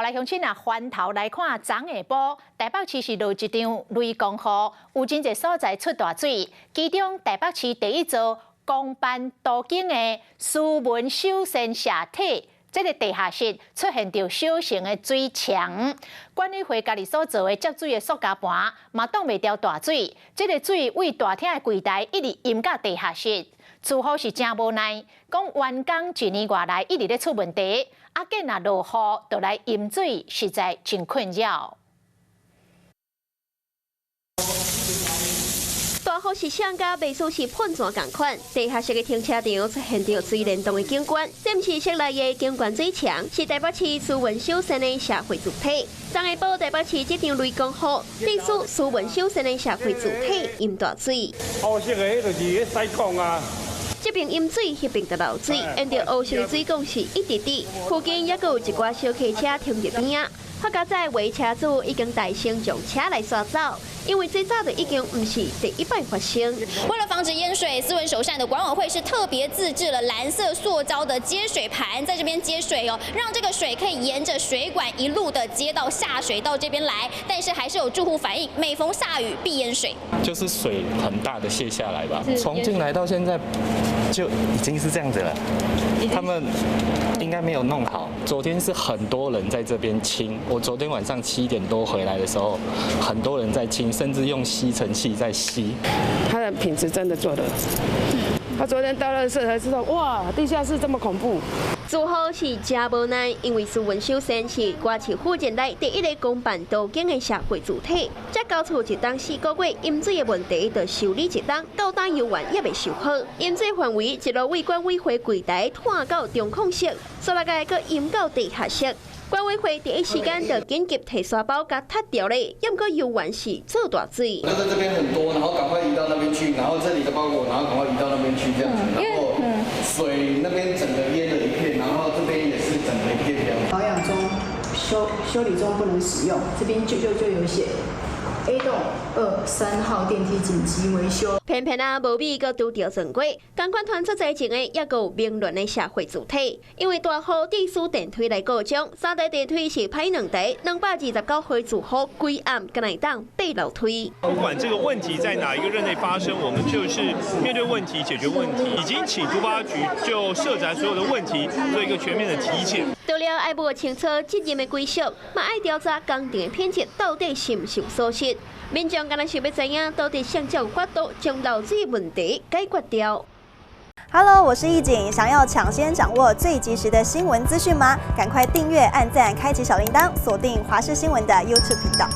来乡亲啊，翻头来看，昨下晡台北市是落一场雷公雨，有真侪所在出大水，其中台北市第一座公办都景的斯文休闲社体，这个地下室出现着小型的水墙。管委会家己所做的接水的塑胶盘，嘛挡袂掉大水，这个水为大厅的柜台一直淹到地下室。厨房是真无奈，讲员工一年外来一直咧出问题，啊，见若落雨就来淹水，实在真困扰。大雨是上甲袂输是喷泉同款，地下室的停车场出现着水帘洞的景观，这毋是室内的景观水墙，是台北市斯文休闲的社会主体。昨下晡台北市这场雷公雨，历史斯文休闲的社会主体淹大水。黑色的迄就是西贡啊。 这边淹水，迄边就漏水，沿着黑色的水管是一直滴，附近也有一寡小客车停伫边啊。发家在维车主已经大声将车来刷走，因为最早就已经不是第一摆发生。为了防止淹水，斯文首善的管委会是特别自制了蓝色塑胶的接水盘，在这边接水哦，让这个水可以沿着水管一路的接到下水道这边来。但是还是有住户反映，每逢下雨必淹水，就是水很大的泄下来吧。从进来到现在就已经是这样子了，他们应该没有弄好。昨天是很多人在这边清，我昨天晚上7点多回来的时候，很多人在清，甚至用吸尘器在吸。它的品质真的做得。他昨天到垃圾才知道，哇，地下室这么恐怖。住户是真无奈，因为斯文休闲是瓜市附近内第一个公办都景的社会主体，才交出一档4个月淹水的问题，就修理一档，9档油源也未修好。淹水范围一路为管委会柜台拖到中控室，所来个搁淹到地下室。管委会第一时间就紧急提沙包甲踢掉咧，要过油源是做大水。那在这边很多，然后赶快移到那边去，然后这里的包裹，然后赶快移到那边去，这样子，然后水那边整个淹了一片，然后这边也是整个一片这样。保养中、修理中不能使用，这边就有写。A 栋2、3号电梯紧急维修。偏偏啊，无米阁拄着正轨，监管团出在前的，也有明伦的社会主体。因为大雨地输电梯来告状，3台电梯是歹2台，229号住户规暗跟来当被楼梯。不管这个问题在哪一个任内发生，我们就是面对问题、解决问题，已经请都发局就涉宅所有的问题做一个全面的体检。除了爱摸清楚责任的归属，嘛爱调查工程的品质到底是唔是有疏失。民众敢若想要知影，到底上怎角度将漏水问题解决掉。Hello， 我是易景，想要抢先掌握最及时的新闻资讯吗？赶快订阅、按赞、开启小铃铛，锁定华视新闻的 YouTube 频道。